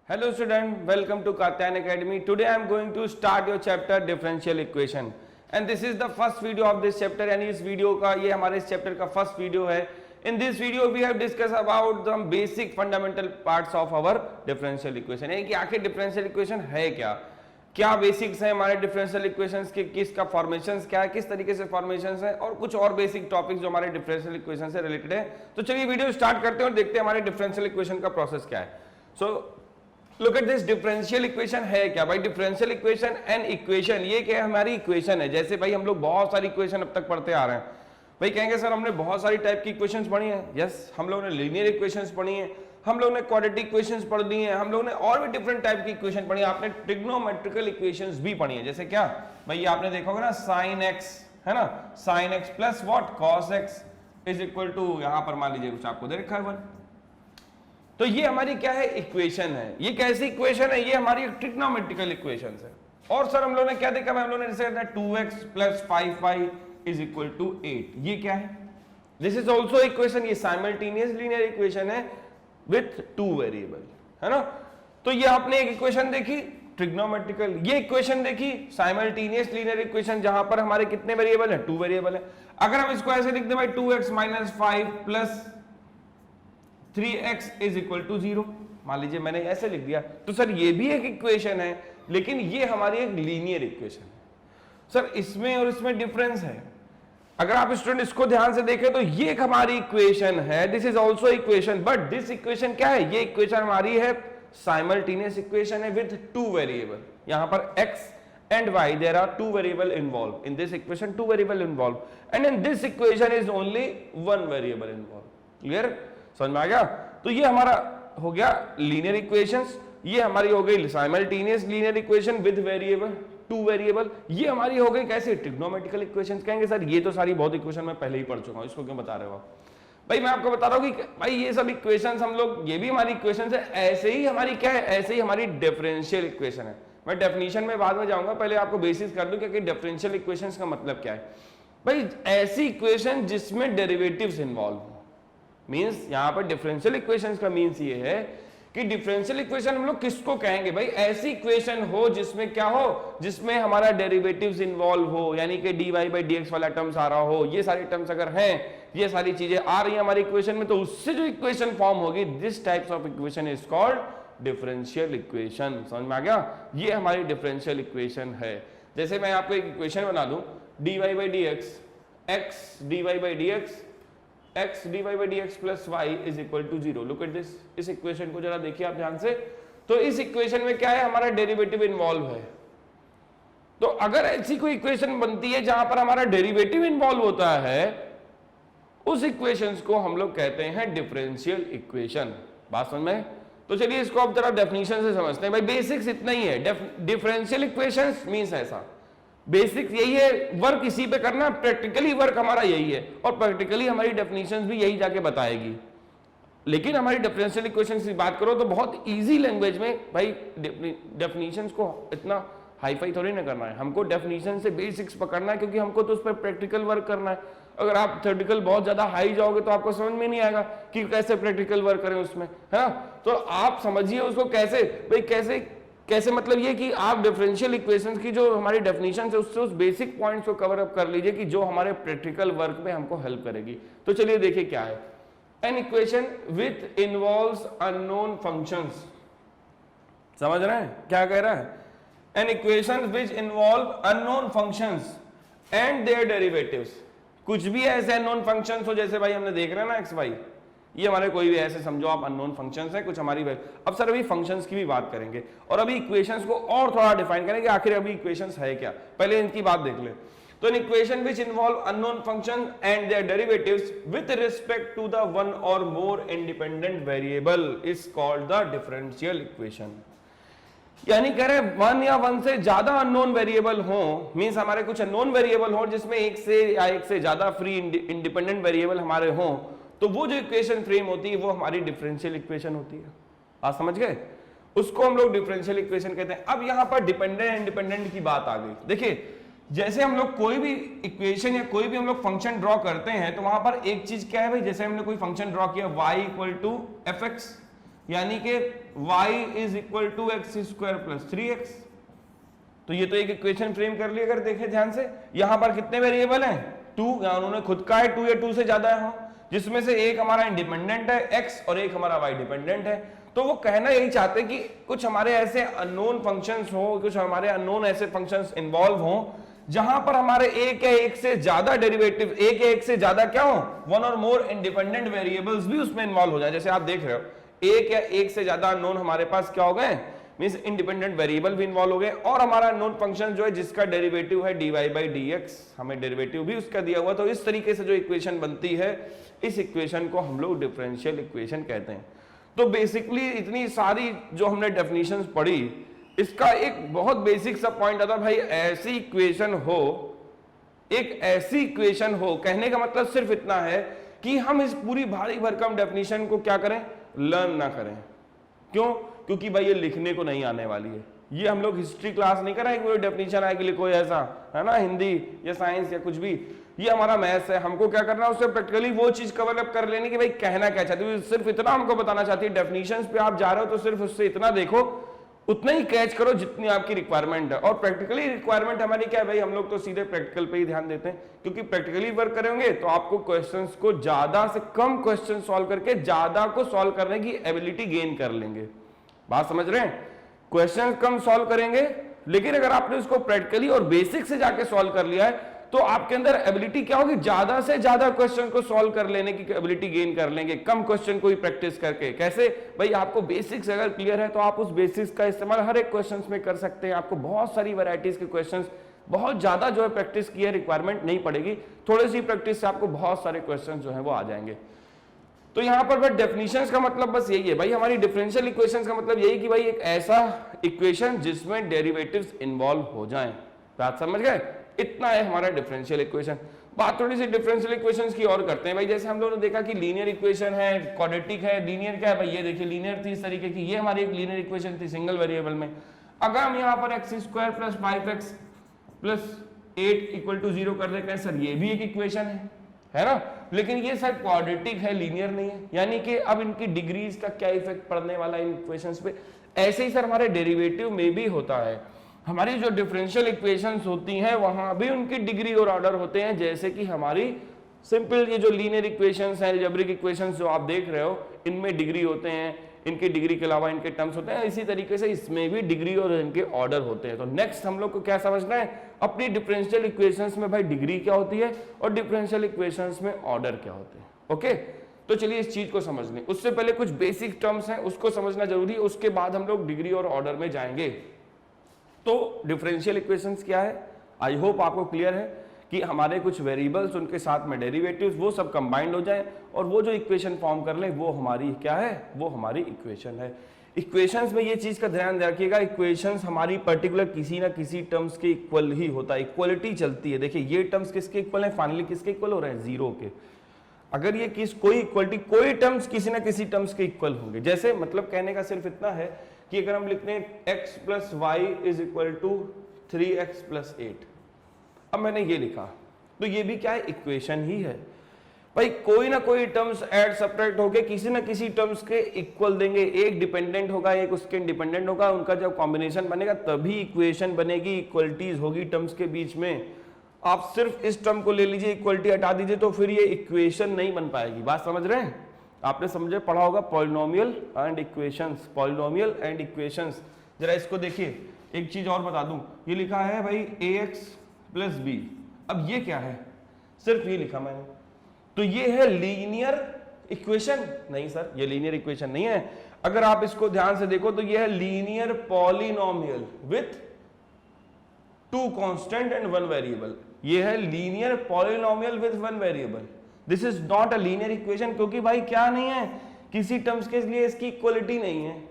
Hello student, welcome to Katyayana Academy. Today I am going to start your chapter differential equation and this is the first video of this chapter. यानी इस video का ये हमारे इस chapter का first video है. In this video we have discussed about the basic fundamental parts of our differential equation. यानी कि आखिर differential equation है क्या बेसिक्स है हमारे डिफरेंशियल इक्वेशंस के, किसका फॉर्मेशंस क्या है, किस तरीके से फॉर्मेशंस है और कुछ और बेसिक टॉपिक्स जो हमारे डिफरेंशियल इक्वेशन से रिलेटेड है. तो चलिए वीडियो स्टार्ट करते हैं और देखते हैं हमारे डिफरेंशियल इक्वेशन का प्रोसेस क्या है. So look at this. Differential equation है क्या भाई? डिफरेंशियल इक्वेशन एंड इक्वेशन, ये क्या हमारी इक्वेशन है. जैसे भाई हम लोग बहुत सारी इक्वेशन अब तक पढ़ते आ रहे हैं. भाई कहेंगे सर हमने बहुत सारी टाइप की इक्वेशंस पढ़ी है. यस, हम लोगों ने लीनियर इक्वेशंस पढ़ी है, हम लोगों ने क्वाड्रेटिक इक्वेशंस पढ़ ली हैं, हम लोगों ने और भी डिफरेंट टाइप की इक्वेशन पढ़ी है. आपने ट्रिग्नोमेट्रिकल इक्वेशंस भी पढ़ी है. जैसे क्या भाई आपने देखा होगा ना, साइन एक्स है ना, sine x plus what, cos x is equal to, यहां पर मान लीजिए कुछ आपको दे रखा है 1. तो ये हमारी क्या है, इक्वेशन है. ये कैसी इक्वेशन है? ये हमारी ट्रिग्नोमेट्रिकल इक्वेशन है. और सर हम लोगों ने क्या देखा? हम लोगों ने जैसे 2x plus 5y is equal to 8. ये क्या है? This is also equation. ये साइमल्टेनियस लीनियर इक्वेशन है विथ 2 वेरिएबल, है ना. तो ये आपने एक इक्वेशन देखी ट्रिग्नोमेट्रिकल, ये इक्वेशन देखी साइमल्टेनियस लीनियर इक्वेशन जहां पर हमारे कितने वेरिएबल है, 2 वेरिएबल है. अगर हम इसको ऐसे लिख दें भाई 2x minus 5 plus 3x is equal to 0, मान लीजिए मैंने ऐसे लिख दिया, तो सर ये भी एक इक्वेशन है लेकिन ये हमारी एक लीनियर इक्वेशन है. सर इसमें और इसमें डिफरेंस है. अगर आप स्टूडेंट इसको ध्यान से देखें तो ये एक हमारी इक्वेशन है, this is also equation, but this equation क्या है? ये इक्वेशन हमारी है साइमल्टेनियस इक्वेशन है विद 2 वेरिएबल. यहां पर x and y there are 2 variable involved in this equation, 2 variable involved, and in this equation is only 1 variable involved. Clear? समझ में आ गया? तो ये हमारा हो गया लीनियर इक्वेशंस, ये हमारी हो गई simultaneous linear equation with variable 2 variable. ये हमारी हो गई कैसे, ट्रिग्नोमेट्रिकल इक्वेशंस. कहेंगे सर ये तो सारी बहुत इक्वेशन मैं पहले ही पढ़ चुका हूं, इसको क्यों बता रहे हो आप? भाई मैं आपको बता रहा हूं कि भाई ये सब इक्वेशंस हम लोग, ये भी हमारी इक्वेशंस है, ऐसे ही हमारी क्या है, ऐसे ही हमारी डिफरेंशियल इक्वेशन है. मैं डेफिनेशन में बाद में जाऊंगा, पहले आपको बेसिस कर दूं कि डिफरेंशियल इक्वेशंस का मतलब क्या है. भाई ऐसी इक्वेशन जिसमें डेरिवेटिव्स इन्वॉल्व हो, मींस यहां पर डिफरेंशियल इक्वेशंस का मींस ये है कि डिफरेंशियल इक्वेशन हम लोग किसको कहेंगे? भाई ऐसी इक्वेशन हो जिसमें क्या हो, जिसमें हमारा डेरिवेटिव्स इन्वॉल्व हो, यानी कि dy बाई dx वाला टर्म्स आ रहा हो. ये सारी टर्म्स अगर हैं, ये सारी चीजें आ रही हैं हमारी इक्वेशन में, तो उससे जो इक्वेशन फॉर्म होगी, this types of equation is called differential equation. समझ में आ गया? ये हमारी डिफरेंशियल इक्वेशन है. जैसे मैं आपको एक इक्वेशन बना दूं, dy by dx, x dy by dx, x dy by dx plus y is equal to 0. Look at this. इस इक्वेशन को जरा देखिए आप ध्यान से. तो इस इक्वेशन में क्या है, हमारा डेरिवेटिव इन्वॉल्व है. तो अगर ऐसी कोई इक्वेशन बनती है जहां पर हमारा डेरिवेटिव इन्वॉल्व होता है, उस इक्वेशंस को हम लोग कहते हैं डिफरेंशियल इक्वेशन. बात समझ में? तो चलिए इसको अब जरा डेफिनेशन से समझते हैं. भाई बेसिक्स इतना ही है. डिफरेंशियल इक्वेशंस मींस ऐसा, बेसिक यही है, वर्क इसी पे करना, प्रैक्टिकली वर्क हमारा यही है और प्रैक्टिकली हमारी डेफिनेशंस भी यही जाके बताएगी. लेकिन हमारी डिफरेंशियल इक्वेशंस की बात करो तो बहुत इजी लैंग्वेज में भाई डेफिनेशंस को इतना हाई फाई थोड़ी ना करना है. हमको डेफिनेशन से बेसिक्स पकड़ना है क्योंकि हमको तो उस पर प्रैक्टिकल वर्क करना है. अगर आप थ्योरेटिकल बहुत ज्यादा हाई जाओगे तो आपको समझ में नहीं आएगा कि कैसे प्रैक्टिकल वर्क करें उसमें, है ना. तो आप समझिए उसको कैसे, भाई कैसे मतलब ये कि आप डिफरेंशियल इक्वेशंस की जो हमारी डेफिनेशन है उससे उस बेसिक पॉइंट्स को कवर अप कर लीजिए कि जो हमारे प्रैक्टिकल वर्क में हमको हेल्प करेगी. तो चलिए देखिए क्या है. An equation with involves unknown functions. समझ रहे हैं क्या कह रहा है? An equation which involve unknown functions and their derivatives. कुछ भी ऐसे अननोन फंक्शंस हो, जैसे भाई हमने देख रहे हैं ना एक्स वाई, ये हमारे कोई भी ऐसे समझो आप अननोन फंक्शंस है कुछ हमारी. अब सर अभी फंक्शंस की भी बात करेंगे और अभी इक्वेशंस को और थोड़ा डिफाइन करेंगे आखिर अभी इक्वेशंस है क्या. पहले इनकी बात देख ले. तो in equation which involve unknown function and their derivatives with respect to the one और more independent variable is called the differential equation. यानी कह रहे 1 या 1 से ज्यादा अननोन वेरिएबल हो, मींस हमारे कुछ अननोन वेरिएबल हो जिसमें एक से या एक से ज्यादा फ्री इंडिपेंडेंट वेरिएबल हमारे हो, तो वो जो इक्वेशन फ्रेम होती है वो हमारी डिफरेंशियल इक्वेशन होती है. आप समझ गए? उसको हम लोग डिफरेंशियल इक्वेशन कहते हैं. अब यहां पर डिपेंडेंट इंडिपेंडेंट की बात आ गई. देखिए जैसे हम लोग कोई भी इक्वेशन या कोई भी हम लोग फंक्शन ड्रॉ करते हैं तो वहां पर एक चीज क्या है भाई, जैसे हमने कोई फंक्शन ड्रॉ किया y equal to f x, यानी कि y is equal to x square plus 3x। तो ये तो एक इक्वेशन फ्रेम कर ली। अगर देखें ध्यान से, यहां पर कितने वेरिएबल हैं, 2, या उन्होंने खुद का है 2 या 2 से ज्यादा है, जिसमें से एक हमारा इंडिपेंडेंट है x और एक हमारा y डिपेंडेंट है। तो वो कहना यही चाहते हैं कि कुछ हमारे ऐसे अननोन फंक्शंस हो, कुछ हमारे अननोन ऐसे फंक्शंस इन्वॉल्व हो जहां पर हमारे एक या एक से ज्यादा डेरिवेटिव, एक या एक से ज्यादा क्या हो, वन और मोर इंडिपेंडेंट वेरिएबल्स भी उसमें इन्वॉल्व हो जाए। जैसे आप देख रहे हो, एक या एक से ज्यादा अननोन हमारे पास क्या हो गए, मींस इंडिपेंडेंट वेरिएबल भी इन्वॉल्व हो गए, और हमारा अननोन फंक्शन जो है जिसका डेरिवेटिव है dy by dx, हमें डेरिवेटिव भी उसका दिया हुआ। तो इस तरीके से जो इक्वेशन बनती है, इस इक्वेशन को हम लोग डिफरेंशियल इक्वेशन कहते हैं। तो बेसिकली इतनी सारी जो हमने डेफिनेशंस पढ़ी, इसका एक बहुत बेसिक सा पॉइंट आता है, भाई ऐसी इक्वेशन हो, एक ऐसी इक्वेशन हो, कहने का मतलब सिर्फ इतना है कि हम इस पूरी भारी भरकम डेफिनेशन को क्या करें, लर्न ना करें। क्यों? क्योंकि भाई ये लिखने को नहीं आने वाली है। ये हम लोग हिस्ट्री क्लास नहीं कराएंगे, कोई डेफिनेशन आएगी लिखो ऐसा, है ना, हिंदी या साइंस या कुछ भी। ये हमारा मैथ्स है, हमको क्या करना है, उससे प्रैक्टिकली वो चीज कवर अप कर लेनी कि भाई कहना क्या चाहती है। सिर्फ इतना हमको बताना चाहती है, डेफिनेशंस पे आप जा रहे हो तो सिर्फ उससे इतना देखो, उतना ही कैच करो जितनी आपकी रिक्वायरमेंट है। और प्रैक्टिकली रिक्वायरमेंट हमारी क्या है भाई, हम लोग तो सीधे प्रैक्टिकल पे ही ध्यान देते हैं, क्योंकि प्रैक्टिकली वर्क करेंगे तो आपको क्वेश्चंस को ज्यादा से कम क्वेश्चन सॉल्व करके ज्यादा को सॉल्व करने की एबिलिटी गेन कर लेंगे। बात समझ रहे हैं? क्वेश्चन कम सॉल्व करेंगे, लेकिन अगर आपने उसको प्रैक्टिकली और बेसिक से जाके सॉल्व कर लिया है तो आपके अंदर एबिलिटी क्या होगी, ज्यादा से ज्यादा क्वेश्चन को सॉल्व कर लेने की एबिलिटी गेन कर लेंगे, कम क्वेश्चन को ही प्रैक्टिस करके। कैसे भाई, आपको बेसिक्स अगर क्लियर है तो आप उस बेसिक्स का इस्तेमाल हर एक क्वेश्चंस में कर सकते हैं। आपको बहुत सारी वैरायटीज के क्वेश्चंस, बहुत ज्यादा जो है प्रैक्टिस की है रिक्वायरमेंट नहीं पड़ेगी, थोड़ी सी प्रैक्टिस से आपको बहुत सारे क्वेश्चन जो है वो आ जाएंगे। तो यहां पर डेफिनेशंस का मतलब बस यही है भाई, हमारी डिफरेंशियल इक्वेशंस का मतलब यही कि भाई एक ऐसा इक्वेशन जिसमें डेरिवेटिव्स इन्वॉल्व हो जाएं। बात समझ गए? इतना है हमारा डिफरेंशियल इक्वेशन। बात थोड़ी सी डिफरेंशियल इक्वेशंस की और करते हैं भाई। जैसे हम लोगों ने देखा कि लीनियर इक्वेशन है, क्वाड्रेटिक है, लीनियर क्या है भाई, ये देखिए लीनियर थी इस तरीके की, ये हमारी एक लीनियर इक्वेशन थी सिंगल वेरिएबल में। अगर हम यहाँ पर x square plus 5x plus 8 equal to 0 कर देते हैं, सर ये भी एक इक्वेशन है ना, लेकिन ये सर क्वाड्रेटिक है, लीनियर नहीं है। यानी कि अब इनकी डिग्रीज का क्या इफेक्ट पड़ने वाला है इन इक्वेशंस पे। ऐसे ही सर हमारे डेरिवेटिव में भी होता है, हमारी जो डिफरेंशियल इक्वेशंस होती हैं वहां भी उनकी डिग्री और ऑर्डर होते हैं। जैसे कि हमारी सिंपल ये जो लीनियर इक्वेशंस हैं, अलजेब्रिक इक्वेशंस जो आप देख रहे हो, इनमें डिग्री होते हैं, इनकी डिग्री के अलावा इनके टर्म्स होते हैं। इसी तरीके से इसमें भी डिग्री और इनके ऑर्डर होते हैं। तो नेक्स्ट हम लोग को क्या समझना है, अपनी डिफरेंशियल इक्वेशंस में भाई डिग्री क्या होती है और डिफरेंशियल इक्वेशंस में ऑर्डर क्या होते हैं। ओके, तो चलिए इस चीज को समझ लें। उससे पहले कुछ बेसिक टर्म्स हैं, उसको समझना जरूरी है, उसके बाद हम लोग डिग्री और ऑर्डर में जाएंगे। तो डिफरेंशियल इक्वेशंस क्या है, आई होप आपको क्लियर है कि हमारे कुछ वेरिएबल्स, उनके साथ में डेरिवेटिव्स, वो सब कंबाइंड हो जाए और वो जो इक्वेशन फॉर्म कर ले वो हमारी क्या है, वो हमारी इक्वेशन है। इक्वेशंस में ये चीज का ध्यान रखिएगा, इक्वेशंस हमारी पर्टिकुलर किसी ना किसी टर्म्स के इक्वल ही होता है, इक्वलिटी चलती है। देखिए ये टर्म्स किसके इक्वल है, फाइनली किसके इक्वल हो रहे हैं, जीरो के। अगर ये कोई इक्वलिटी, कोई टर्म्स किसी ना किसी टर्म्स के इक्वल होंगे। जैसे मतलब कहने का सिर्फ इतना है कि अगर हम लिखते हैं x plus y is equal to 3x plus 8, अब मैंने ये लिखा तो ये भी क्या है, इक्वेशन ही है भाई। कोई ना कोई टर्म्स ऐड सब्ट्रैक्ट होके किसी ना किसी टर्म्स के इक्वल देंगे, एक डिपेंडेंट होगा एक उसके इंडिपेंडेंट होगा, उनका जब कॉम्बिनेशन बनेगा तभी इक्वेशन बनेगी, इक्वलिटीज होगी टर्म्स के बीच में। आप सिर्फ इस टर्म को ले लीजिए, इक्वलिटी हटा दीजिए तो फिर ये इक्वेशन नहीं बन पाएगी। बात समझ रहे हैं? आपने समझे, पढ़ा होगा polynomial and equations, polynomial and equations. जरा इसको देखिए, एक चीज और बता दूं, ये लिखा है भाई ax प्लस बी। अब ये क्या है, सिर्फ ये लिखा मैंने, तो ये है लीनियर इक्वेशन? नहीं सर, ये लीनियर इक्वेशन नहीं है। अगर आप इसको ध्यान से देखो तो ये है linear polynomial with 2 constant and 1 variable. ये है linear polynomial with 1 variable. This is not a linear equation, क्योंकि भाई क्या नहीं है, किसी टर्म्स के लिए इसकी इक्वलिटी नहीं है।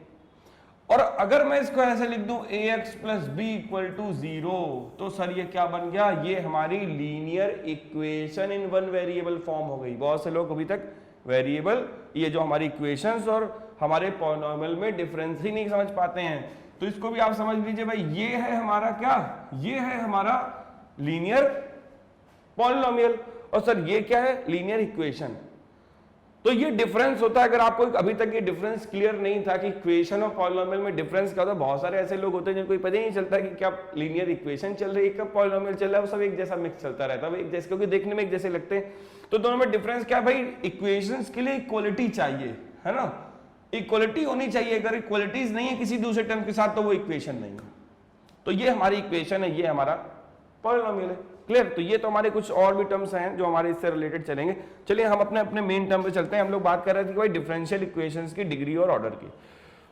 और अगर मैं इसको ऐसे लिख दूं ax plus b equal to 0, तो सर ये क्या बन गया, ये हमारी linear equation in 1 variable form हो गई। बहुत से लोग अभी तक वेरिएबल, ये जो हमारी इक्वेशंस और हमारे पॉलिनोमियल में डिफरेंस ही नहीं समझ पाते हैं। तो इसको भी आप समझ लीजिए भाई, ये है हमारा क्या, ये है हमारा लीनियर पॉलिनोमियल, और सर ये क्या है, लीनियर इक्वेशन। तो ये डिफरेंस होता है। अगर आपको अभी तक ये डिफरेंस क्लियर नहीं था कि इक्वेशन और पॉलिनोमियल में डिफरेंस क्या होता है, बहुत सारे ऐसे लोग होते हैं जिनको पता ही नहीं चलता कि क्या लीनियर इक्वेशन चल रही है, कब पॉलिनोमियल चल रहा है, वो सब एक जैसा मिक्स चलता रहता है, एक जैसे, क्योंकि देखने में एक जैसे लगते हैं। तो दोनों में डिफरेंस क्या है भाई, इक्वेशंस के लिए इक्वलिटी चाहिए, है ना, इक्वलिटी होनी चाहिए। अगर इक्वलिटीज नहीं है किसी दूसरे टर्म के साथ तो वो इक्वेशन नहीं है। तो ये हमारी इक्वेशन है, ये हमारा पॉलिनोमियल है। क्लियर? तो ये तो हमारे कुछ और भी टर्म्स हैं जो हमारे इससे रिलेटेड चलेंगे। चलिए हम अपने अपने मेन टर्म पे चलते हैं। हम लोग बात कर रहे थे कि भाई डिफरेंशियल इक्वेशंस की डिग्री और ऑर्डर की।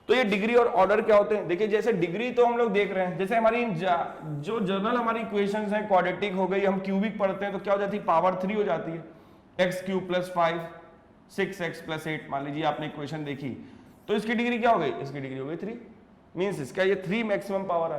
तो ये डिग्री और ऑर्डर क्या होते हैं? देखिए जैसे डिग्री तो हम लोग देख रहे हैं, जैसे हमारी जो जनरल हमारी इक्वेशंस हैं, क्वाड्रेटिक हो गई, हम क्यूबिक पढ़ते हैं तो क्या हो जाती है, पावर 3 हो जाती है, x cube plus 5 6x plus 8। मान लीजिए आपने इक्वेशन देखी, तो इसकी डिग्री क्या हो गई, इसकी डिग्री हो गई 3, मीन्स इसका ये 3 मैक्सिमम पावर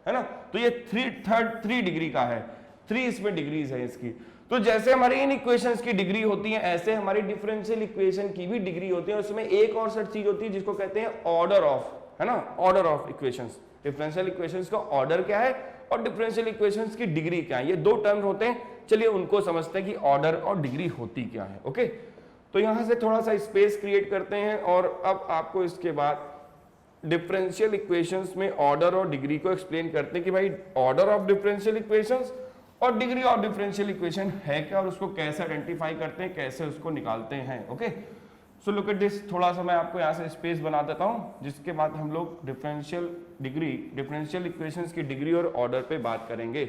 है ना। तो ये 3 डिग्री का है, 3 इसमें डिग्रीज है इसकी। तो जैसे हमारी इन इक्वेशंस की डिग्री होती है, ऐसे हमारी डिफरेंशियल इक्वेशन की भी डिग्री होती है। उसमें एक और सच चीज होती है जिसको कहते हैं ऑर्डर ऑफ, है ना, order of equations. Differential equations का ऑर्डर क्या है और डिफरेंशियल इक्वेशंस की डिग्री क्या है, ये दो टर्म होते हैं। चलिए उनको समझते हैं कि ऑर्डर और डिग्री होती क्या है। ओके, तो यहां से थोड़ा सा स्पेस क्रिएट करते हैं और अब आपको इसके बाद डिफरेंशियल इक्वेशंस में ऑर्डर और डिग्री को एक्सप्लेन करते हैं कि भाई ऑर्डर ऑफ डिफरेंशियल इक्वेशंस और डिग्री ऑफ डिफरेंशियल इक्वेशन है क्या और उसको कैसे आइडेंटिफाई करते हैं, कैसे उसको निकालते हैं। Okay, so look at this. थोड़ा सा मैं आपको यहाँ से स्पेस बना देता हूँ, जिसके बाद हम लोग डिफरेंशियल डिग्री, डिफरेंशियल इक्वेशंस की डिग्री और ऑर्डर पे बात करेंगे।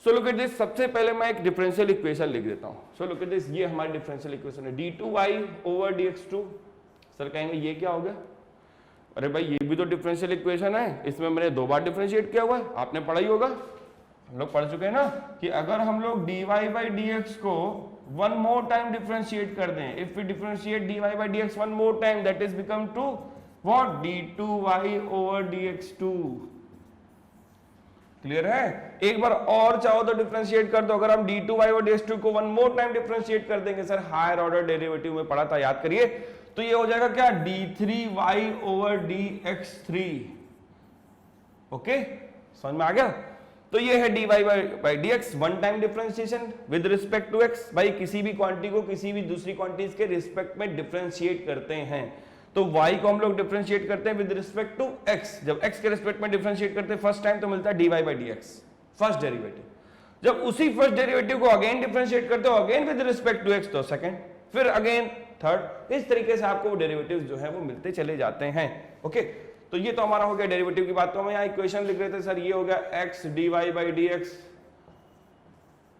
So look at this. सबसे पहले मैं एक डिफरेंशियल इक्वेशन लिख देता हूँ। सो लुक एट दिस, ये हमारी डिफरेंशियल इक्वेशन है, d2y ओवर dx2। सर कहेंगे ये क्या हो गया, अरे भाई ये भी तो डिफरेंशियल इक्वेशन है, इसमें मैंने 2 बार डिफरेंशिएट किया हुआ है, आपने पढ़ा ही होगा, हम लोग पढ़ चुके हैं ना, कि अगर हम लोग dy by dx को 1 more टाइम डिफरेंशिएट कर दें, if we differentiate dy by dx 1 more time, that is become to what, d2y over dx2। Clear है? एक बार और चाहो तो डिफरेंशिएट कर दो। अगर हम d2y और dx2 को 1 more टाइम डिफरेंशिएट कर देंगे, सर हायर ऑर्डर डेरिवेटिव में पढ़ा था, याद करिए, तो ये हो जाएगा क्या, d3y ओवर dx3। ओके, समझ में आ गया? तो ये है dy by dx, 1 time differentiation with respect to x। भाई किसी भी क्वांटिटी को किसी भी दूसरी क्वांटिटीज के रिस्पेक्ट में डिफरेंशिएट करते हैं, तो y को हम लोग डिफरेंशिएट करते हैं विद रिस्पेक्ट टू x। जब x के रिस्पेक्ट में डिफरेंशिएट करते हैं फर्स्ट टाइम तो मिलता है dy by dx, first derivative. जब उसी फर्स्ट डेरिवेटिव को अगेन डिफरेंशिएट करते हो again with respect to x, तो सेकंड, फिर अगेन थर्ड। इस तरीके से आपको डेरिवेटिव्स जो है वो मिलते चले जाते हैं। ओके, तो ये तो हमारा हो गया डेरिवेटिव की बात। तो हम यहाँ इक्वेशन लिख रहे थे सर, ये हो गया x dy by dx,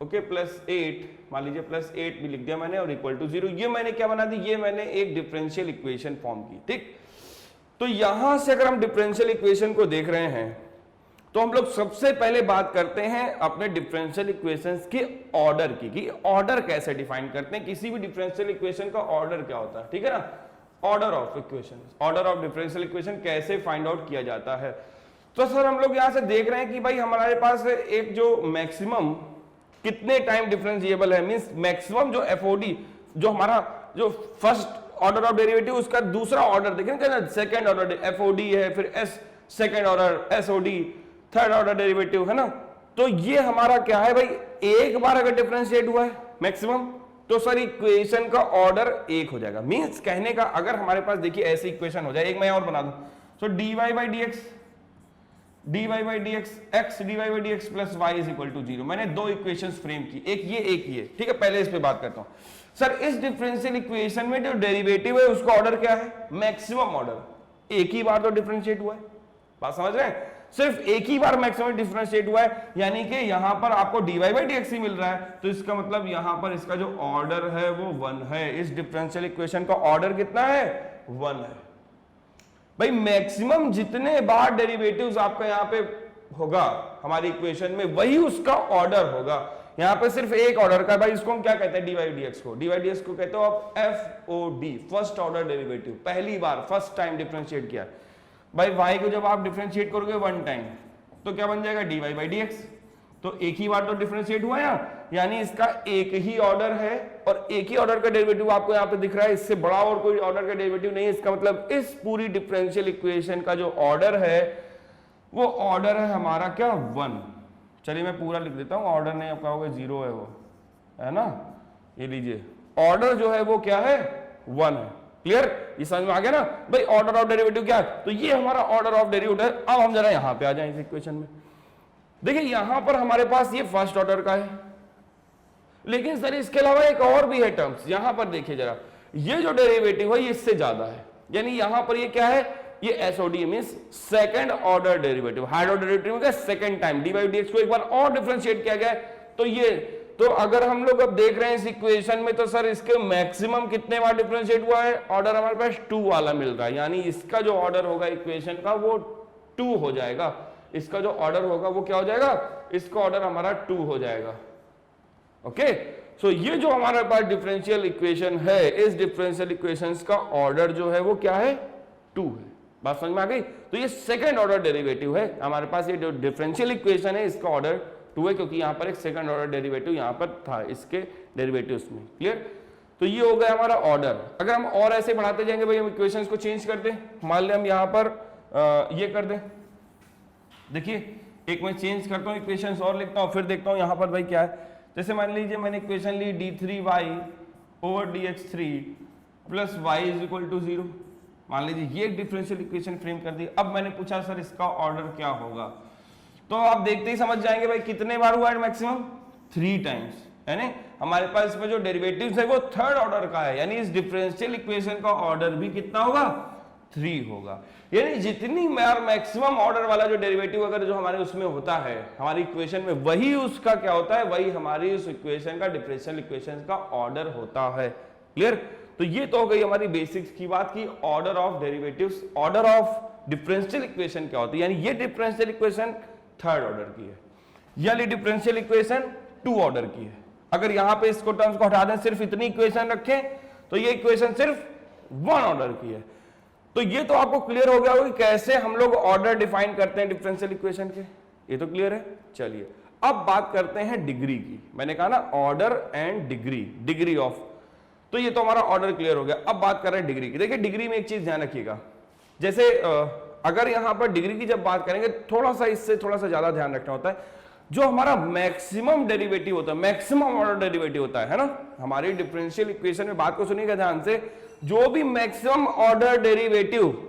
okay, plus 8, मान लीजिए प्लस 8 भी लिख दिया मैंने, और इक्वल टू 0। ये मैंने क्या बना दी, ये मैंने एक डिफरेंशियल इक्वेशन फॉर्म की। ठीक, तो यहां से अगर हम डिफरेंशियल इक्वेशन को देख रहे हैं तो हम लोग सबसे पहले बात करते हैं अपने डिफरेंशियल इक्वेशंस के ऑर्डर की, कि ऑर्डर कैसे डिफाइन करते हैं, किसी भी डिफरेंशियल इक्वेशन का ऑर्डर क्या होता है। ठीक है ना, order of equation, order of differential equation कैसे फाइंड आउट किया जाता है। तो सर हम लोग यहां से देख रहे हैं कि भाई हमारे पास एक जो मैक्सिमम कितने टाइम डिफरेंशिएबल है, मींस मैक्सिमम जो एफओडी, जो हमारा जो फर्स्ट ऑर्डर ऑफ डेरिवेटिव, उसका दूसरा ऑर्डर देखें ना, सेकंड ऑर्डर एफओडी है, फिर S second order SOD, third order derivative, है ना। तो ये हमारा क्या है भाई, एक बार अगर डिफरेंशिएट हुआ है मैक्सिमम, तो सर इक्वेशन का ऑर्डर 1 हो जाएगा। मींस कहने का, अगर हमारे पास देखिए ऐसी इक्वेशन हो जाए, एक मैं और बना दूं, so dy by dx x dy by dx plus y is equal to 0। मैंने 2 इक्वेशंस फ्रेम की, एक ये। ठीक है, पहले इस पे बात करता हूं। सर इस डिफरेंशियल इक्वेशन में जो डेरिवेटिव है उसका ऑर्डर क्या है, मैक्सिमम ऑर्डर। एक ही बार तो डिफरेंशिएट हुआ है, बात समझ रहे हैं, सिर्फ एक ही बार मैक्सिमम डिफरेंशिएट हुआ है, यानी कि यहां पर आपको dy by dx ही मिल रहा है, तो इसका मतलब यहां पर इसका जो ऑर्डर है वो 1 है। इस डिफरेंशियल इक्वेशन का ऑर्डर कितना है, 1 है। भाई मैक्सिमम जितने बार डेरिवेटिव्स आपका यहां पे होगा हमारी इक्वेशन में, वही उसका ऑर्डर होगा। यहां पे सिर्फ एक ऑर्डर का, भाई इसको हम क्या कहते हैं, dy by dx को, dy by dx को कहते हो आप FOD, फर्स्ट ऑर्डर डेरिवेटिव, पहली बार, फर्स्ट टाइम डिफरेंशिएट किया। भाई y को जब आप डिफरेंशिएट करोगे 1 टाइम, तो क्या बन जाएगा, dy by dx। तो एक ही बार तो डिफरेंशिएट हुआ है, यानी इसका एक ही ऑर्डर है, और एक ही ऑर्डर का डेरिवेटिव आपको यहाँ पे दिख रहा है, इससे बड़ा और कोई ऑर्डर का डेरिवेटिव नहीं है। इसका मतलब इस पूरी डिफरेंशियल इक्वेशन का जो ऑर्डर है वो ऑर्डर है हमारा क्या, 1। चलिए मैं पूरा लिख देता हूँ, ऑर्डर नहीं, आप कहोगे 0 है वो, है ना, ये लीजिए ऑर्डर जो है वो क्या है, 1 है। क्लियर, ये समझ में आ गया ना भाई, ऑर्डर ऑफ डेरिवेटिव क्या है, तो ये हमारा ऑर्डर ऑफ डेरिवेटिव है। अब हम जरा यहां पे आ जाएं इस इक्वेशन में। देखिए यहां पर हमारे पास ये फर्स्ट ऑर्डर का है, लेकिन सर इसके अलावा एक और भी है टर्म्स। यहां पर देखिए जरा, ये जो डेरिवेटिव है ये इससे ज्यादा है, यानी यहां पर ये क्या है, ये SOD means second order derivative. Higher order derivative का second time D by D X को एक बार और डिफरेंशिएट किया गया है। तो ये, तो अगर हम लोग अब देख रहे हैं इस इक्वेशन में, तो सर इसके मैक्सिमम कितने बार डिफरेंशिएट हुआ है, ऑर्डर हमारे पास 2 वाला मिल रहा है, यानी इसका जो ऑर्डर होगा इक्वेशन का वो 2 हो जाएगा। इसका जो ऑर्डर होगा वो क्या हो जाएगा, इसका ऑर्डर हमारा 2 हो जाएगा। ओके, सो ये जो हमारे पास डिफरेंशियल इक्वेशन है, इस डिफरेंशियल इक्वेशंस का ऑर्डर जो है वो क्या है, 2 है। बात समझ में आ गई। तो ये सेकंड ऑर्डर डेरिवेटिव है हमारे पास, ये जो डिफरेंशियल इक्वेशन है इसका ऑर्डर 2 है, क्योंकि यहां पर एक सेकंड ऑर्डर डेरिवेटिव यहां पर था इसके डेरिवेटिव्स में। क्लियर, तो ये हो गया हमारा ऑर्डर। अगर हम और ऐसे बढ़ाते जाएंगे भाई, हम इक्वेशंस को चेंज कर दें, मान लें हम यहां पर ये कर दें। देखिए एक मैं चेंज करता हूं इक्वेशंस और लिखता हूं, फिर देखता हूं यहां पर भाई क्या है। जैसे मान लीजिए मैंने इक्वेशन ली d3y over dx3 plus y is equal to 0। मान लीजिए ये एक डिफरेंशियल इक्वेशन फ्रेम कर दी। अब मैंने पूछा सर इसका ऑर्डर क्या होगा, तो आप देखते ही समझ जाएंगे भाई कितने बार हुआ है, मैक्सिमम 3 टाइम्स। यानी हमारे पास इसमें जो डेरिवेटिव्स है वो थर्ड ऑर्डर का है, यानी इस डिफरेंशियल इक्वेशन का ऑर्डर भी कितना होगा, 3 होगा। यानी जितनी मैक्सिमम ऑर्डर वाला जो डेरिवेटिव अगर जो हमारे उसमें होता है हमारी इक्वेशन में, वही उसका क्या होता है, वही हमारी उस इक्वेशन का डिफरेंशियल इक्वेशन का ऑर्डर होता है। क्लियर, तो ये तो हो गई हमारी बेसिक्स की बात की order of derivatives. Order of differential equation क्या होती है, यानी ये डिफरेंशियल इक्वेशन थर्ड ऑर्डर की है, यानी डिफरेंशियल इक्वेशन 2 ऑर्डर की है। अगर यहां पे इसको टर्म्स को हटा दें, सिर्फ इतनी इक्वेशन रखें, तो ये इक्वेशन सिर्फ 1 ऑर्डर की है। तो ये तो आपको क्लियर हो गया होगा कि कैसे हम लोग ऑर्डर डिफाइन करते हैं डिफरेंशियल इक्वेशन के, ये तो क्लियर है। चलिए अब बात करते हैं डिग्री की। मैंने कहा ना order and degree, degree of, तो ये तो हमारा ऑर्डर क्लियर हो गया। अब बात कर रहे हैं डिग्री की। देखिए डिग्री में एक चीज ध्यान रखिएगा, जैसे अगर यहां पर डिग्री की जब बात करेंगे, थोड़ा सा इससे थोड़ा सा ज्यादा ध्यान रखना होता है। जो हमारा मैक्सिमम डेरिवेटिव होता है, मैक्सिमम ऑर्डर डेरिवेटिव होता है ना, हमारी डिफरेंशियल इक्वेशन में, बात को सुनिएगा ध्यान से, जो भी मैक्सिमम ऑर्डर डेरिवेटिव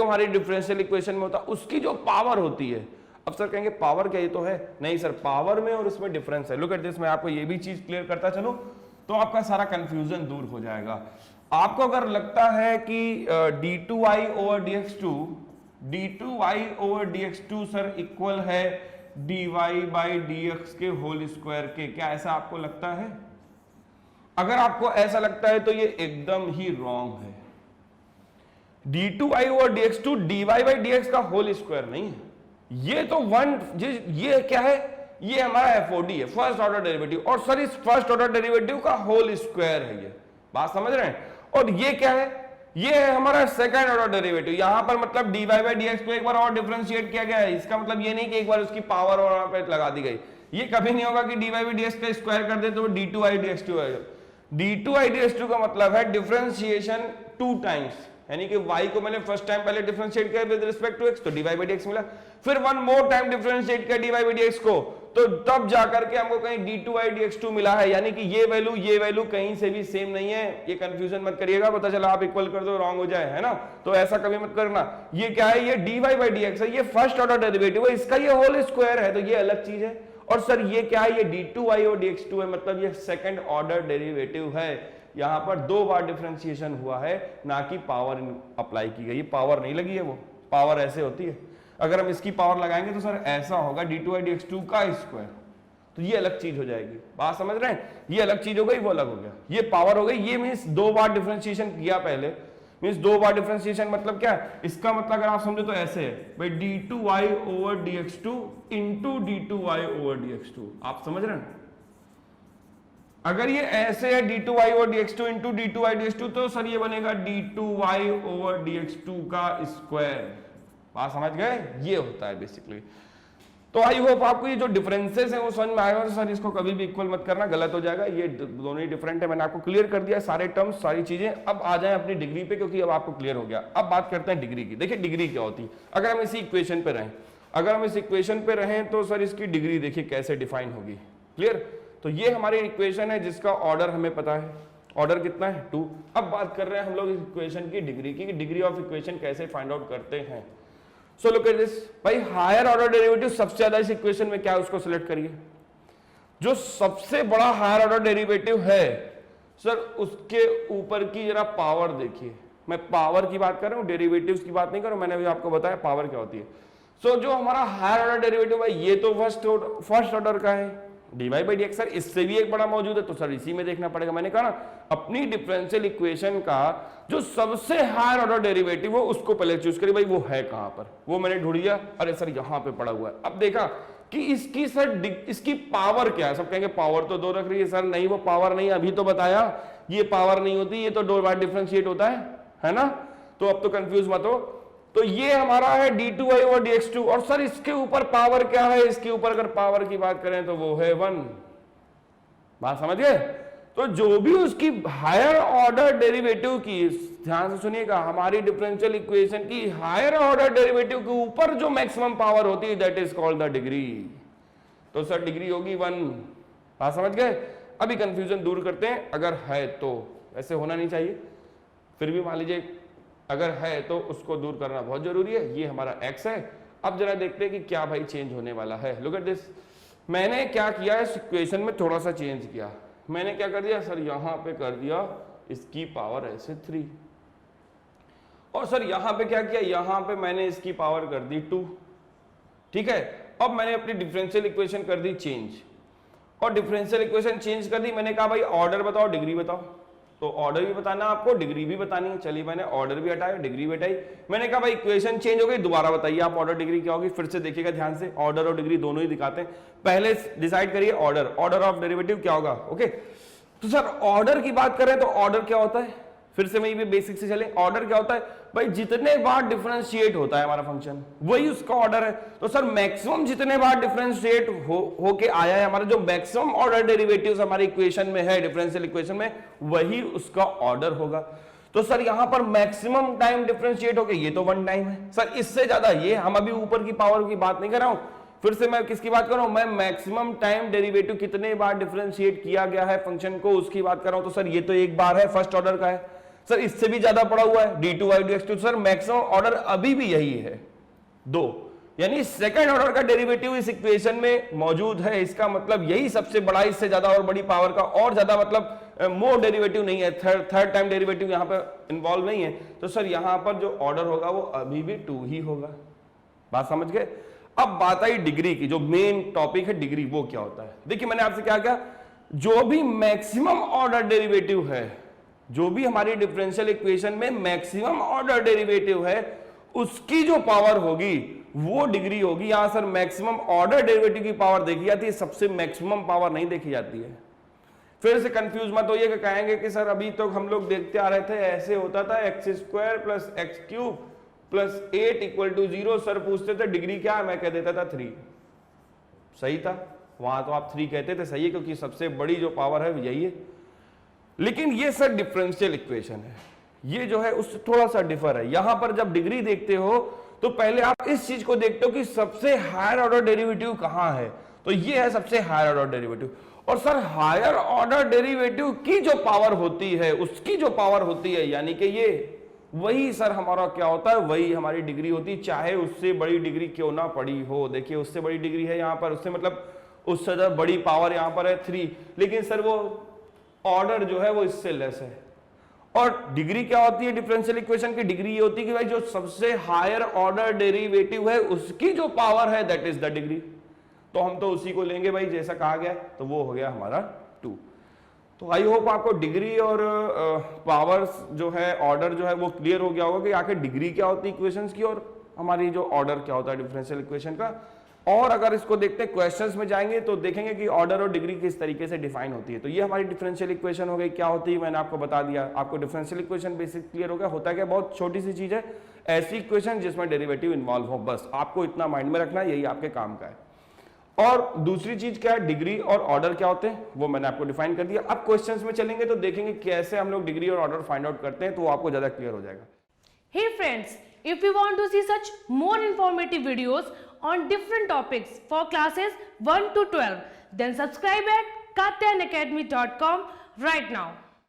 हमारी डिफरेंशियल इक्वेशन में होता है, उसकी जो पावर होती है, अब सर कहेंगे पावर क्या ये तो है, नहीं सर, पावर में और उसमें डिफरेंस है। लुक एट दिस, मैं आपको ये भी चीज क्लियर करता चलूं तो आपका सारा कंफ्यूजन दूर हो जाएगा। आपको अगर लगता है कि d2y over dx2 sir equal है dy बाई dx के होल स्क्वायर के, क्या ऐसा आपको लगता है? अगर आपको ऐसा लगता है तो ये एकदम ही रॉन्ग है। d2y over dx2 dy by dx का होल स्क्वायर नहीं है, ये तो ये क्या है, ये हमारा FOD है, फर्स्ट ऑर्डर डेरिवेटिव, और सर इस फर्स्ट ऑर्डर डेरिवेटिव का होल स्क्वायर है, ये बात समझ रहे हैं। और ये क्या है, ये है हमारा सेकंड ऑर्डर डेरिवेटिव। यहां पर मतलब dy बाई dx को एक बार और डिफरेंशिएट किया गया है, इसका मतलब ये नहीं कि एक बार उसकी पावर और वहां पे लगा दी गई। ये कभी नहीं होगा कि dy बाई dx का स्क्वायर कर दे तो d2y dx2 है। d2y dx2 का मतलब है डिफरेंशिएशन 2 टाइम्स, यानी कि y को मैंने फर्स्ट टाइम पहले डिफरेंशिएट किया विद रिस्पेक्ट टू x, तो dy बाई dx मिला, फिर वन मोर टाइम डिफरेंशिएट किया dy बाई dx को, तो तब जाकर के हमको कहीं d2y dx2 मिला है। यानी कि ये वैल्यू कहीं से भी सेम नहीं है। ये कंफ्यूजन मत करिएगा, पता चला आप इक्वल कर दो रॉन्ग हो जाए, है ना, तो ऐसा कभी मत करना। ये क्या है, ये dy बाई dx है, ये फर्स्ट ऑर्डर डेरिवेटिव है, इसका ये होल स्क्वायर है, तो ये अलग चीज है। और सर ये क्या है, ये d2y और dx2 है, मतलब ये सेकंड ऑर्डर डेरिवेटिव है। यहां पर 2 बार डिफरेंशिएशन हुआ है, ना कि पावर अप्लाई की गई, पावर नहीं लगी है, वो पावर ऐसे होती है। अगर हम इसकी पावर लगाएंगे तो सर ऐसा होगा d2y dx2 का स्क्वायर, तो ये अलग चीज हो जाएगी। बात समझ रहे हैं, ये अलग चीज हो गई, वो अलग हो गया, ये पावर हो गई। ये मींस 2 बार डिफरेंशिएशन किया पहले, मींस 2 बार डिफरेंशिएशन मतलब क्या है, इसका मतलब अगर आप समझो तो ऐसे है भाई d2y over dx2 into d2y over dx2, आप समझ रहे हैं। अगर ये ऐसे है d2y over dx2 into d2y dx2, तो सर ये बनेगा d2y ओवर dx2 का स्क्वायर। बात समझ गए, ये होता है बेसिकली। तो आई होप आपको ये जो डिफरेंसेस हैं वो समझ में आएगा। तो सर इसको कभी भी इक्वल मत करना, गलत हो जाएगा, ये दोनों ही डिफरेंट है। मैंने आपको क्लियर कर दिया सारे टर्म्स, सारी चीजें। अब आ जाए अपनी डिग्री पे, क्योंकि अब आपको क्लियर हो गया। अब बात करते हैं डिग्री की। देखिए डिग्री क्या होती है, अगर हम इसी इक्वेशन पे रहें, तो सर इसकी डिग्री देखिए कैसे डिफाइन होगी। क्लियर, तो ये हमारी इक्वेशन है जिसका ऑर्डर हमें पता है, ऑर्डर कितना है 2। अब बात कर रहे हैं हम लोग इक्वेशन की डिग्री की, डिग्री ऑफ इक्वेशन कैसे फाइंड आउट करते हैं। सो लुक एट दिस भाई, हायर ऑर्डर डेरिवेटिव सबसे ज्यादा इस इक्वेशन में क्या है उसको सिलेक्ट करिए। जो सबसे बड़ा हायर ऑर्डर डेरिवेटिव है सर, उसके ऊपर की जरा पावर देखिए। मैं पावर की बात कर रहा हूं, डेरिवेटिव्स की बात नहीं कर रहा हूं, मैंने भी आपको बताया पावर क्या होती है। सो जो हमारा हायर ऑर्डर डेरिवेटिव है ये तो फर्स्ट ऑर्डर का है, dy by D x. Sir इससे भी एक बड़ा मौजूद है, तो सर इसी में देखना पड़ेगा। मैंने कहा ना, अपनी डिफरेंशियल इक्वेशन का जो सबसे हायर ऑर्डर डेरिवेटिव हो उसको पहले चूज करिए भाई, वो है कहां पर। वो मैंने ढूंढ लिया, अरे सर यहां पे पड़ा हुआ है। अब देखा कि इसकी सर इसकी पावर क्या है। सब कहेंगे पावर तो 2 रख रही है। सर नहीं, वो पावर नहीं, अभी तो बताया ये पावर नहीं होती, ये तो 2 बार डिफरेंशिएट होता है ना। तो अब तो कंफ्यूज मत हो। तो ये हमारा है d2y ओवर dx2, और सर इसके ऊपर पावर क्या है, इसके ऊपर अगर पावर की बात करें तो वो है 1। बात समझ गए। तो जो भी उसकी हायर ऑर्डर डेरिवेटिव की, ध्यान से सुनिएगा, हमारी डिफरेंशियल इक्वेशन की हायर ऑर्डर डेरिवेटिव के ऊपर जो मैक्सिमम पावर होती है that is called the degree. तो सर डिग्री होगी 1। बात समझ गए। अभी कंफ्यूजन दूर करते हैं, अगर है तो, ऐसे होना नहीं चाहिए, फिर भी मान लीजिए अगर है तो उसको दूर करना बहुत जरूरी है। ये हमारा x है। अब जरा देखते हैं कि क्या भाई चेंज होने वाला है। लुक एट दिस, मैंने क्या किया इस इक्वेशन में थोड़ा सा चेंज किया। मैंने क्या कर दिया सर, यहां पे कर दिया इसकी पावर ऐसे 3, और सर यहां पे क्या किया, यहां पे मैंने इसकी पावर कर दी 2। ठीक है, अब मैंने अपनी डिफरेंशियल इक्वेशन कर दी चेंज, और डिफरेंशियल इक्वेशन चेंज कर दी। मैंने कहा भाई ऑर्डर बताओ, डिग्री बताओ। तो ऑर्डर भी बताना आपको, डिग्री भी बतानी है। चलिए मैंने ऑर्डर भी हटाया, डिग्री भी हटाई। मैंने कहा भाई इक्वेशन चेंज हो गई, दोबारा बताइए आप ऑर्डर डिग्री क्या होगी। फिर से देखिएगा ध्यान से, ऑर्डर और डिग्री दोनों ही दिखाते हैं। पहले डिसाइड करिए ऑर्डर ऑफ डेरिवेटिव क्या होगा। ओके, तो सर ऑर्डर की बात करें तो ऑर्डर क्या होता है, फिर से मैं बेसिक से चले। ऑर्डर क्या होता है भाई, जितने बार डिफरेंशिएट होता है हमारा फंक्शन वही उसका ऑर्डर है। तो सर मैक्सिमम जितने बार डिफरेंशिएट होके आया है, हमारा जो मैक्सिमम ऑर्डर डेरिवेटिव्स हमारी इक्वेशन में है, डिफरेंशियल इक्वेशन में, वही उसका ऑर्डर होगा। तो सर यहां पर मैक्सिमम टाइम डिफरेंशिएट होके ये तो 1 टाइम है। सर इससे ज्यादा ये, हम अभी ऊपर की पावर की बात नहीं कर रहा हूं, फिर से मैं किसकी बात कर रहा हूं, मैं मैक्सिमम टाइम डेरिवेटिव कितने बार डिफरेंशिएट किया गया है फंक्शन को उसकी बात कर रहा हूं। तो सर ये तो 1 बार है, फर्स्ट ऑर्डर का है। सर इससे भी ज्यादा पड़ा हुआ है d2y dx2। Sir maximum order अभी भी यही है 2, यानी सेकंड ऑर्डर का डेरिवेटिव इस इक्वेशन में मौजूद है। इसका मतलब यही सबसे बड़ा, इससे ज्यादा और बड़ी पावर का और ज्यादा मतलब मोर डेरिवेटिव नहीं है, थर्ड टाइम डेरिवेटिव यहां पर इन्वॉल्व नहीं है। तो सर यहां पर जो ऑर्डर होगा वो अभी भी 2 ही होगा। बात समझ गए। अब बात आई डिग्री की, जो मेन टॉपिक है डिग्री, वो क्या होता है। देखिए मैंने आपसे क्या किया, जो भी मैक्सिमम ऑर्डर डेरिवेटिव है, जो भी हमारी डिफरेंशियल इक्वेशन में मैक्सिमम ऑर्डर डेरिवेटिव है, उसकी जो पावर होगी वो डिग्री होगी। यहां सर मैक्सिमम ऑर्डर डेरिवेटिव की पावर देखी जाती है, सबसे मैक्सिमम पावर नहीं देखी जाती है। फिर से कंफ्यूज मत होइए कि कहेंगे कि सर अभी तो हम लोग देखते आ रहे थे ऐसे होता था x² + x³ + 8 = 0। सर पूछते थे डिग्री क्या है, मैं कह देता था 3। सही था, वहां तो आप 3 कहते थे, सही है, क्योंकि सबसे बड़ी जो पावर है यही है। लेकिन ये सर डिफरेंशियल इक्वेशन है, ये जो है उससे थोड़ा सा डिफर है। यहां पर जब डिग्री देखते हो तो पहले आप इस चीज को देखते हो कि सबसे हायर ऑर्डर डेरिवेटिव कहां है। तो ये है सबसे हायर ऑर्डर डेरिवेटिव। और सर हायर ऑर्डर डेरिवेटिव की जो पावर होती है, उसकी जो पावर होती है, यानी कि ये, वही सर हमारा क्या होता है, वही हमारी डिग्री होती है, चाहे उससे बड़ी डिग्री क्यों ना पड़ी हो। देखिए उससे बड़ी डिग्री है यहां पर, उससे मतलब उससे ज्यादा बड़ी पावर यहां पर है 3, लेकिन सर वो ऑर्डर जो है वो इससे लेस है। और डिग्री क्या होती है डिफरेंशियल इक्वेशन की, डिग्री ये होती है कि भाई जो सबसे हायर ऑर्डर डेरिवेटिव है उसकी जो पावर है दैट इज द डिग्री। तो हम तो उसी को लेंगे भाई, जैसा कहा गया, तो वो हो गया हमारा 2। तो आई होप आपको डिग्री और पावर्स जो है, ऑर्डर जो है वो क्लियर हो गया होगा कि आखिर डिग्री क्या होती है इक्वेशंस की, और हमारी जो ऑर्डर क्या होता है डिफरेंशियल इक्वेशन का। और अगर इसको देखते हैं क्वेश्चंस में जाएंगे तो देखेंगे कि ऑर्डर और डिग्री किस तरीके से डिफाइन होती है। तो ये हमारी डिफरेंशियल इक्वेशन हो गई, क्या होती है मैंने आपको बता दिया। आपको डिफरेंशियल इक्वेशन बेसिक क्लियर हो गया। होता क्या, बहुत छोटी सी चीज है, ऐसी इक्वेशन जिसमें डेरिवेटिव इन्वॉल्व हो, बस आपको इतना माइंड में रखना, यही आपके काम का है। और दूसरी चीज क्या है, डिग्री और ऑर्डर क्या होते हैं, वो मैंने आपको डिफाइन कर दिया। अब क्वेश्चंस में चलेंगे तो देखेंगे कैसे हम लोग डिग्री और ऑर्डर फाइंड आउट करते हैं, तो वो आपको ज्यादा क्लियर हो जाएगा। Hey friends, if you want to see such more informative videos on different topics for classes 1 to 12, then subscribe at katyanacademy.com right now.